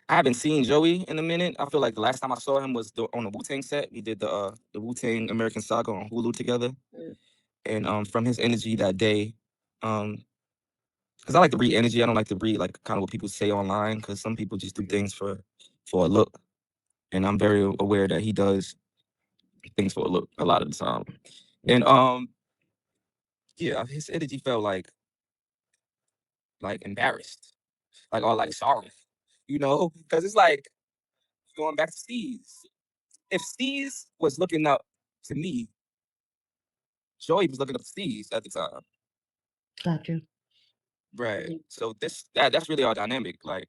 I haven't seen Joey in a minute. I feel like the last time I saw him was on the Wu-Tang set. We did the Wu-Tang American Saga on Hulu together. Mm. And from his energy that day, um, because I like to read energy. I don't like to read like kind of what people say online because some people just do things for a look. And I'm very aware that he does things for a look a lot of the time. And yeah, his energy felt like embarrassed, like or like sorry, because it's like going back to STEEZ. If STEEZ was looking up to me, Joey was looking up to STEEZ at the time. Got you. Right. So that's really our dynamic. Like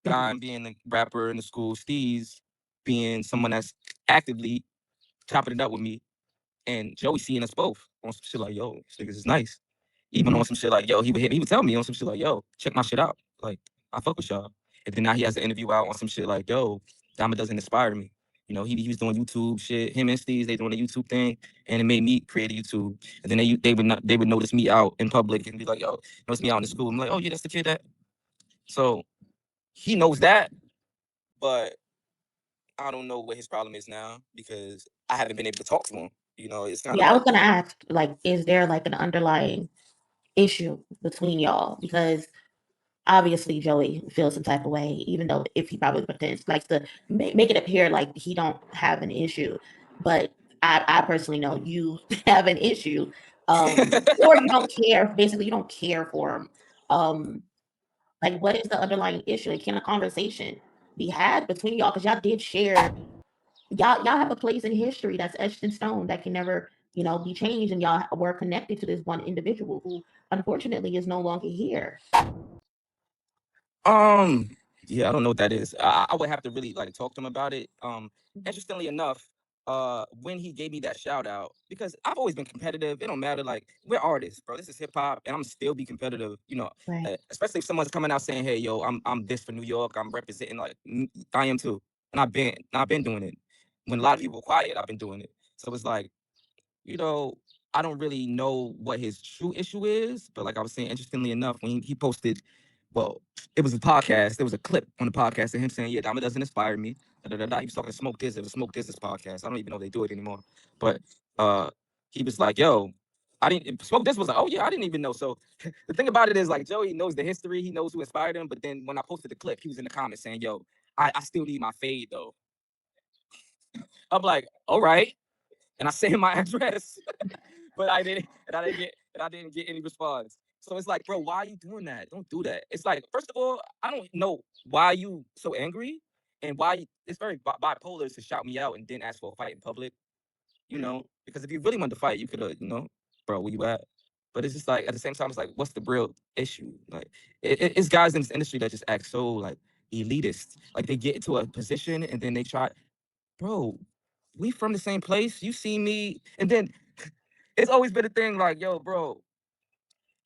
Dyme being the rapper in the school, STEEZ being someone that's actively chopping it up with me, and Joey seeing us both on some shit like, yo, this niggas is nice. Even on some shit like, yo, he would tell me on some shit like, yo, check my shit out. Like, I fuck with y'all. And then now he has an interview out on some shit like, yo, Dyme-A-Duzin inspire me. He was doing YouTube shit. Him and STEEZ, they doing a YouTube thing, and it made me create a YouTube. And then they would notice me out in public and be like, yo, notice me out in the school. I'm like, oh yeah, that's the kid that. So he knows that, but I don't know what his problem is now because I haven't been able to talk to him. It's kind of Yeah, I was like, gonna ask, like, is there like an underlying issue between y'all? Because obviously Joey feels some type of way, even though if he probably pretends likes to make it appear like he don't have an issue, but I personally know you have an issue, or you don't care. Basically, you don't care for him. Like, what is the underlying issue? Like, can a conversation be had between y'all? Because y'all did share. Y'all have a place in history that's etched in stone that can never, be changed, and y'all were connected to this one individual who unfortunately is no longer here. Um, yeah, I don't know what that is. I would have to really like talk to him about it. Interestingly enough, when he gave me that shout out, because I've always been competitive. It don't matter. Like we're artists, bro. This is hip hop, and I'm still be competitive. Right. Especially if someone's coming out saying, "Hey, yo, I'm this for New York. I'm representing." Like I am too, and I've been doing it. When a lot of people were quiet, I've been doing it. So it's like you know, I don't really know what his true issue is, but like I was saying, interestingly enough, when he posted, well, it was a podcast. There was a clip on the podcast of him saying, "Yeah, Dama doesn't inspire me." Da, da, da, da. He was talking to Smoke Diz. It was a Smoke Diz's podcast. I don't even know if they do it anymore. But uh, he was like, "Yo, I didn't." Smoke Diz was like, "Oh yeah, I didn't even know." So the thing about it is, like, Joey knows the history. He knows who inspired him. But then when I posted the clip, he was in the comments saying, "Yo, I still need my fade though." I'm like, "All right," and I sent him my address. But I didn't get any response. So it's like, bro, why are you doing that? Don't do that. It's like, first of all, I don't know why you so angry and it's very bipolar to shout me out and then ask for a fight in public, because if you really wanted to fight, you could have, bro, where you at? But it's just like at the same time, it's like, what's the real issue? Like, it's guys in this industry that just act so like elitist. Like they get into a position and then they try, bro, we from the same place. You see me, and then it's always been a thing like, yo, bro,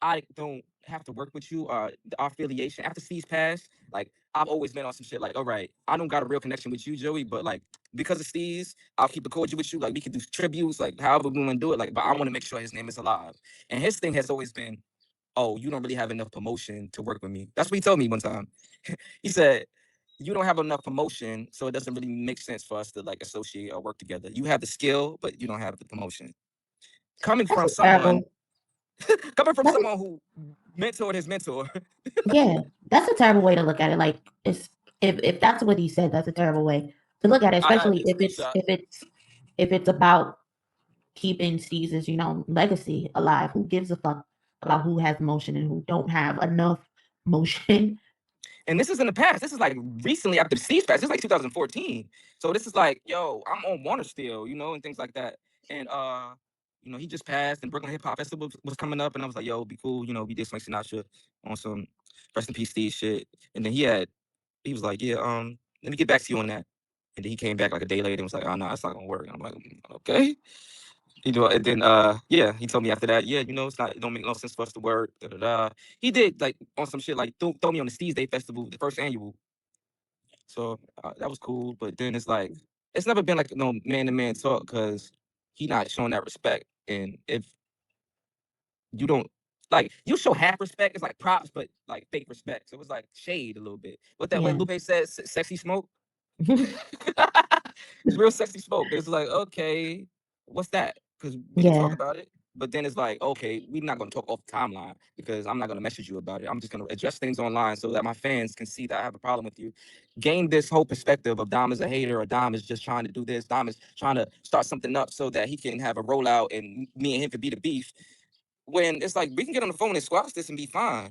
I don't have to work with you. Our affiliation after C's passed, like I've always been on some shit like, all right, I don't got a real connection with you, Joey, but like because of Steve's, I'll keep it cordial with you. Like we can do tributes, like however we want to do it. Like, but I want to make sure his name is alive. And his thing has always been, oh, you don't really have enough promotion to work with me. That's what he told me one time. He said, you don't have enough promotion, so it doesn't really make sense for us to like associate or work together. You have the skill, but you don't have the promotion. Coming That's from a someone terrible. coming from That's a, someone who mentored his mentor. yeah. That's a terrible way to look at it. Like, it's if that's what he said, that's a terrible way to look at it. I have Especially it screenshot. if it's about keeping Caesar's, legacy alive. Who gives a fuck about who has motion and who don't have enough motion? And this is in the past. This is like recently after the Steve's Fest. This is like 2014. So this is like, yo, I'm on Warner still, and things like that. And he just passed and Brooklyn Hip Hop Festival was coming up, and I was like, yo, it'd be cool, we did Swank Sinatra on some rest in peace Steve shit. And then he was like, yeah, let me get back to you on that. And then he came back like a day later and was like, oh no, that's not gonna work. And I'm like, okay. And then yeah, he told me after that, yeah, it don't make no sense for us to work. Da, da, da. He did like on some shit like throw me on the Steez Day Festival, the first annual. So that was cool. But then it's like it's never been like no man to man talk because he not showing that respect. And if you don't Like you show half respect, it's like props, but like fake respect. So it was like shade a little bit. What that what Yeah. Lupe said, sexy smoke. It's real sexy smoke. It's like, okay, what's that? Because we can talk Yeah. about it. But then it's like, okay, we're not gonna talk off the timeline because I'm not gonna message you about it. I'm just gonna address things online so that my fans can see that I have a problem with you. Gain this whole perspective of Dom is a hater or Dom is just trying to do this. Dom is trying to start something up so that he can have a rollout and me and him could be the beef. When it's like we can get on the phone and squash this and be fine.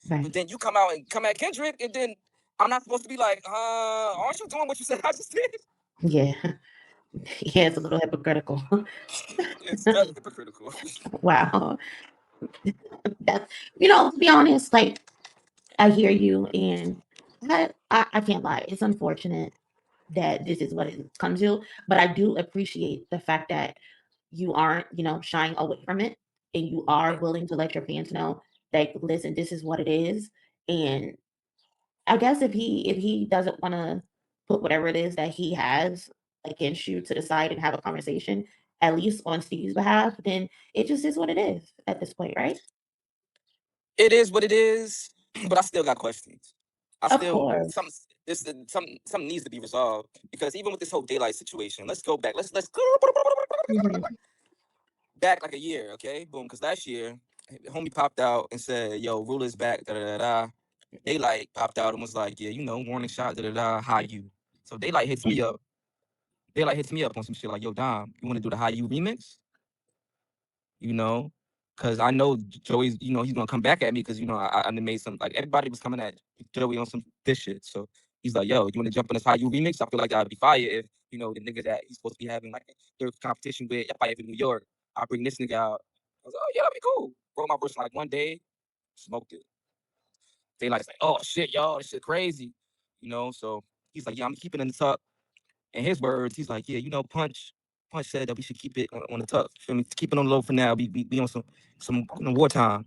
But Right. then you come out and come at Kendrick, and then I'm not supposed to be like, aren't you doing what you said I just did? Yeah. Yeah, it's a little hypocritical. It's very hypocritical. Wow. That's, to be honest, like, I hear you, and I can't lie. It's unfortunate that this is what it's come to, but I do appreciate the fact that you aren't, shying away from it, and you are Mhm. willing to let your fans know, like, listen, this is what it is. And I guess if he doesn't want to put whatever it is that he has against you to the side and have a conversation, at least on Steve's behalf, then it just is what it is at this point, right? It is what it is, but I still got questions. I Of still some course. this something needs to be resolved because even with this whole Daylyt situation, let's go back. Let's go Mhm. back like a year, okay? Boom, because last year, homie popped out and said, "Yo, ruler's back." Da da da da. Daylyt popped out and was like, "Yeah, warning shot. Da da da. How you?" So Daylyt hits me up. Daylyt hits me up on some shit like, "Yo, Dom, you want to do the How You remix?" you know, because I know Joey's, he's gonna come back at me because I done made some like everybody was coming at Joey on some this shit. So he's like, "Yo, you want to jump on this How You remix?" I feel like that'd be fire if the nigga that he's supposed to be having like their competition with, if I ever in New York, I bring this nigga out. I was like, "Oh yeah, that'd be cool." Wrote my verse in, like one day, smoked it. They like, "Oh shit, y'all, this shit crazy," So he's like, "Yeah, I'm keeping it in the tuck." In his words, he's like, "Yeah, Punch said that we should keep it on the tuck. Feel me? Keep it on the low for now. Be on some wartime."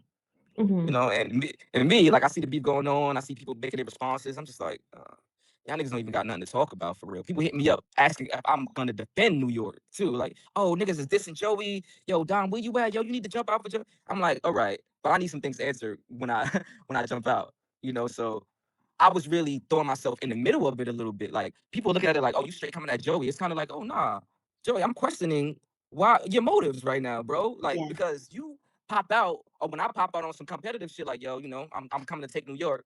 Mhm. And me, like I see the beef going on. I see people making their responses. I'm just like, y'all niggas don't even got nothing to talk about for real. People hit me up asking if I'm gonna defend New York too. Like, oh niggas is dissing Joey. Yo, Don, where you at? Yo, you need to jump out for Joey. I'm like, all right, but I need some things answered when I when I jump out. So I was really throwing myself in the middle of it a little bit. Like people looking at it like, oh, you straight coming at Joey. It's kind of like, oh nah, Joey, I'm questioning why your motives right now, bro. Like Yeah. because you pop out, or when I pop out on some competitive shit, like yo, I'm coming to take New York.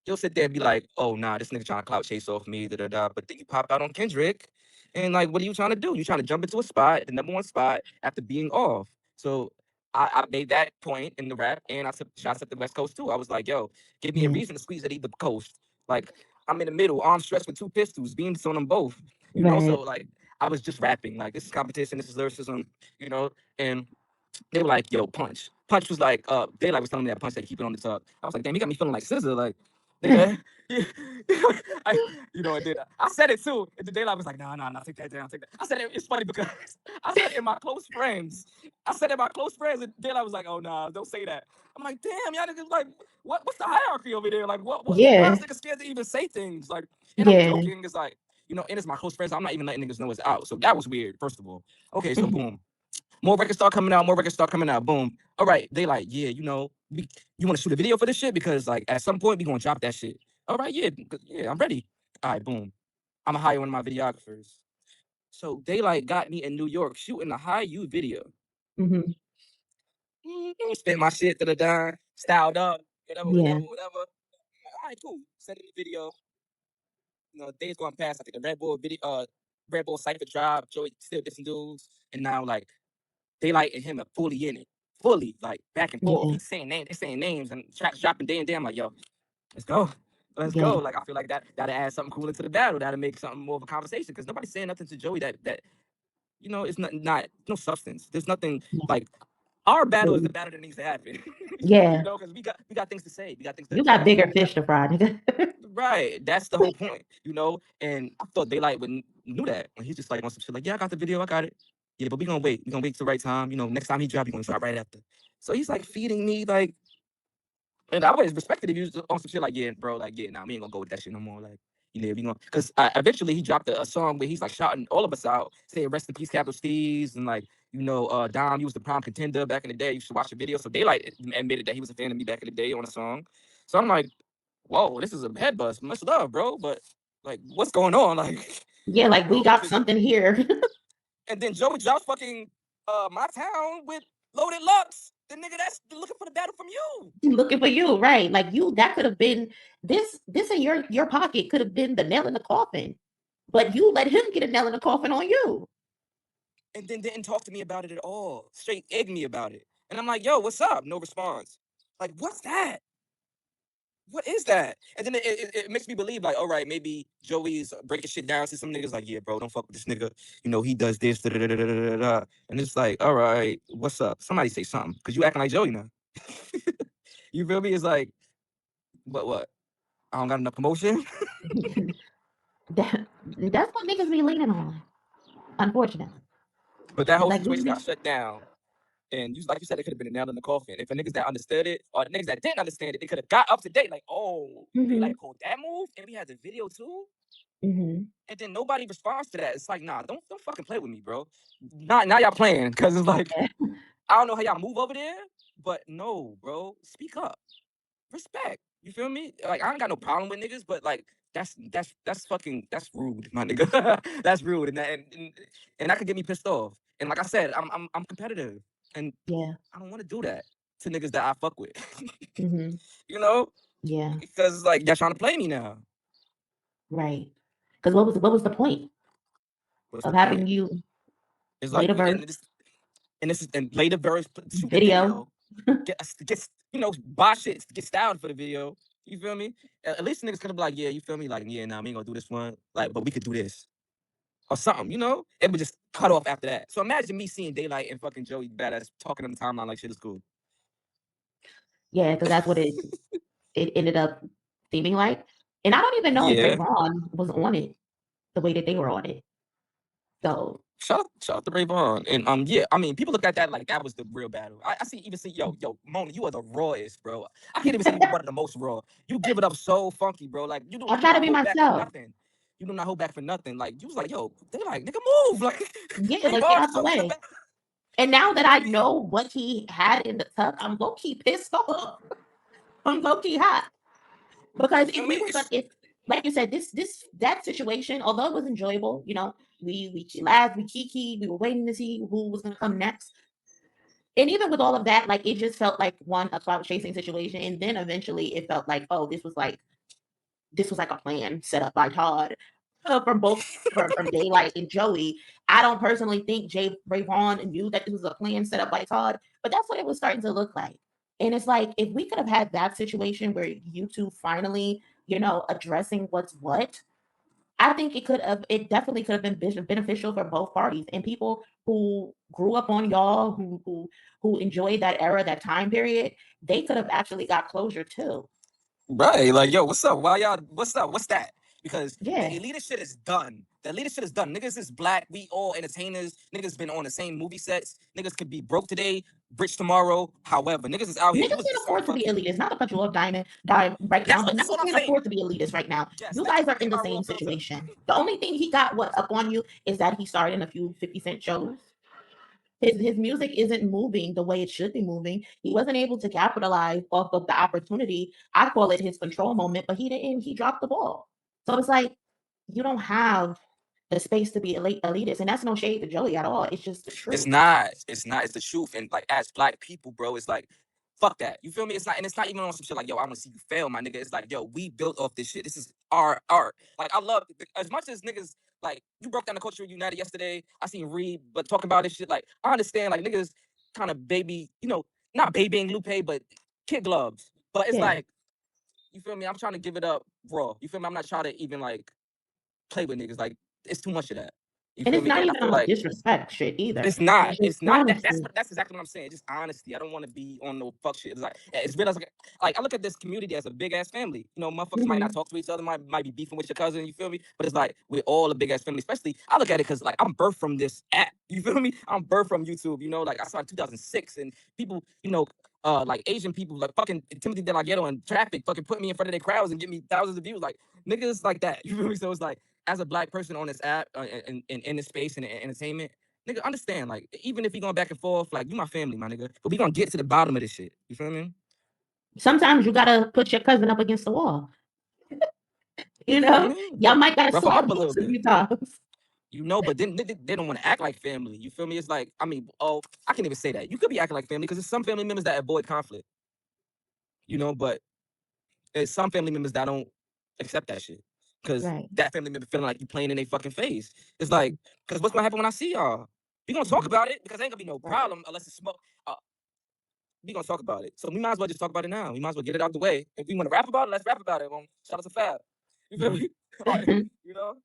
You'll sit there and be like, oh nah, this nigga trying to clout chase off me, da da da. But then you pop out on Kendrick, and like, what are you trying to do? You trying to jump into a spot, the number one spot, after being off. So I made that point in the rap, and I took shots at the West Coast too. I was like, yo, give me a Yeah. reason to squeeze at either coast. Like I'm in the middle, arms stretched with two pistols, beams on them both. So Right. like I was just rapping. Like this is competition, this is lyricism, and they were like, "Yo, Punch." Punch was like, Daylyt was telling me that Punch said keep it on the top. I was like, "Damn, he got me feeling like Scissor." Like, nigga, I, and then I said it too. And the Daylyt was like, "Nah, nah, nah, take that down, take that." I said it. It's funny because I said it in my close friends. I said it in my close friends, and Daylyt was like, "Oh nah, don't say that." I'm like, "Damn, y'all niggas like, what's the hierarchy over there? Like, why is Yeah. niggas scared to even say things? Like, and I'm Yeah. joking. It's like, and it's my close friends. I'm not even letting niggas know it's out. So that was weird. First of all, okay, so Mhm. boom. More records start coming out. More records start coming out. Boom. All right. They like, yeah, you want to shoot a video for this shit because like at some point we gonna drop that shit. All right, yeah, yeah, I'm ready. All right, boom. I'm gonna hire one of my videographers. So they like got me in New York shooting a high U video. Mhm. Spent my shit to the dime, styled up, whatever, whatever, Yeah. whatever. All right, cool. Send in the video. Days going past. I think the Red Bull video, Red Bull Cypher Drive, Joey still dissing dudes, and now like Daylyt and him are fully in it, fully like back and forth. Yeah. He's saying names, they saying names, and tracks dropping day and day. I'm like, yo, let's go, let's Yeah. go. Like I feel like that'll add something cool into the battle. That'll make something more of a conversation because nobody's saying nothing to Joey that it's not no substance. There's nothing Yeah. like our battle is the Mm. battle that needs to happen. Yeah. Because we got things to say, we got things to You got address. bigger fish to fry, nigga. Right, that's the whole point. And I thought Daylyt would knew that. And he's just like on some shit like, yeah, I got the video, I got it. Yeah, but we gonna wait. We gonna wait till the right time. Next time he drop, he gonna drop right after. So he's like feeding me like, and I always respected if he was on some shit like, yeah, bro, like, yeah, nah, we ain't gonna go with that shit no more. Like, we gonna, because eventually he dropped a song where he's like shouting all of us out, saying rest in peace, Capital STEEZ, and like, Dom, you was the prime contender back in the day. You should watch the video. So Daylyt admitted that he was a fan of me back in the day on a song. So I'm like, whoa, this is a head buzz. Much love, bro. But like, what's going on? Like, Yeah, like we bro, got because something here. and then Joey drops fucking my town with Loaded Lux, the nigga that's looking for the battle from you. Looking for you, right? Like you, that could have been this in your pocket could have been the nail in the coffin, but you let him get a nail in the coffin on you. And then didn't talk to me about it at all. Straight egg me about it. And I'm like, yo, what's up? No response. Like, what's that? What is that? And then it makes me believe, like, all right, maybe Joey's breaking shit down to some niggas, like, yeah, bro, don't fuck with this nigga. He does this, da, da, da, da, da, da, da. And it's like, all right, what's up? Somebody say something, because you acting like Joey now. You feel me? It's like, what? I don't got enough promotion? That's what niggas be leaning on, unfortunately. But that whole Like, situation got shut down. And like you said, it could have been a nail in the coffin. If the niggas that understood it or the niggas that didn't understand it, they could have got up to date. Like, oh, they like pulled that move, and we had the video too. And then nobody responds to that. It's like, nah, don't fucking play with me, bro. Now y'all playing, because it's like, I don't know how y'all move over there, but no, bro, speak up, respect. You feel me? Like, I ain't got no problem with niggas, but like, that's rude, my nigga. That's rude, and that could get me pissed off. And like I said, I'm competitive, and yeah, I don't want to do that to niggas that I fuck with. mm-hmm. Yeah, because it's like y'all trying to play me now. Right. Because what was the point of having you It's like later verse and later verse shoot the video? video, get buy shit, get styled for the video. You feel me? At least niggas could be like, yeah, you feel me? Like, yeah, nah, we ain't gonna do this one. Like, but we could do this or something. It would just cut off after that. So imagine me seeing Daylyt and fucking Joey Bada talking on the timeline like shit is cool. Yeah, because that's what it ended up seeming like. And I don't even know if Vaughn was on it the way that they were on it. So Shout out to Vaughn. And yeah, I mean, people look at that like that was the real battle. I see yo, Monie, you are the rawest, bro. I can't even say you were one of the most raw. You give it up so funky, bro. Like you do I try to not be hold back for myself. nothing. You do not hold back for nothing. Like you was like, yo, they like, nigga, move. Like Yeah, like get Vaughn out the told me to way. And now that I know what he had in the tuck, I'm low key pissed off. I'm low key hot. Because if we were gonna, if like you said, that situation, although it was enjoyable, we laughed, we kiki, we were waiting to see who was gonna come next. And even with all of that, like it just felt like a clout chasing situation, and then eventually it felt like, oh, this was like a plan set up by Todd from both from Daylyt and Joey. I don't personally think Ray Vaughn knew that this was a plan set up by Todd, but that's what it was starting to look like. And it's like if we could have had that situation where you two finally, addressing what's what, I think it definitely could have been beneficial for both parties and people who grew up on y'all, who enjoyed that era, that time period. They could have actually got closure too. Right, like, yo, what's up? Why y'all? What's up? What's that? Because the Yeah. elitist shit is done. The elitist shit is done. Niggas is black. We all entertainers. Niggas been on the same movie sets. Niggas could be broke today, rich tomorrow. However, niggas is out here. Niggas You was can just on afford to be fucking. elitist. Not to cut you off, Diamond right now, but That's niggas what I'm can't saying. afford to be elitist right now. Yes, You thank you guys for are in being the my same real filter. situation. The only thing he got up on you is that he started in a few 50 Cent shows. His music isn't moving the way it should be moving. He wasn't able to capitalize off of the opportunity. I call it his control moment, but he didn't. He dropped the ball. So it's like you don't have the space to be elitist, and that's no shade to Joey at all. It's just the It's truth. not. It's not. It's the truth. And like as black people, bro, it's like fuck that. You feel me? It's not, and it's not even on some shit like, yo, I want to see you fail, my nigga. It's like, yo, we built off this shit. This is our art. Like I love as much as niggas like you broke down the culture united yesterday. I seen Reed, but talking about this shit, like I understand like niggas kind of baby, not babying Lupe, but kid gloves. But it's Yeah. like, you feel me? I'm trying to give it up raw. You feel me? I'm not trying to even like play with niggas. Like it's too much of that. You And feel it's me? not And I even feel on like disrespect shit either. it's not. It's just It's not. honesty. That's exactly what I'm saying. Just honesty. I don't want to be on no fuck shit. It's like it's real as like I look at this community as a big ass family. Motherfuckers might not Mhm. talk to each other, might be beefing with your cousin. You feel me? But it's like we're all a big ass family. Especially I look at it because like I'm birthed from this app. You feel me? I'm birthed from YouTube. Like I started 2006, and people, like Asian people, like fucking Timothy De La Ghetto and traffic, fucking put me in front of their crowds and give me thousands of views. Like niggas like that. You feel me? So it's like as a black person on this app in this space and entertainment. nigga, understand, like, even if we going back and forth, like, you my family, my nigga. But we gonna get to the bottom of this shit. You feel me? Sometimes you gotta put your cousin up against the wall. You I know, mean, y'all might gotta rough them swap up a little books a bit. few times. You know, but then they don't want to act like family. You feel me? It's like, I mean, oh, I can't even say that. You could be acting like family because there's some family members that avoid conflict, you know, but there's some family members that don't accept that shit. Cause Right. that family member feeling like you playing in their fucking face. It's like, cause what's gonna happen when I see y'all? We gonna talk about it because ain't gonna be no Right. problem unless it's smoke. We gonna talk about it. So we might as well just talk about it now. We might as well get it out the way. If we want to rap about it, let's rap about it. Shout out to Fab. You feel me? You know?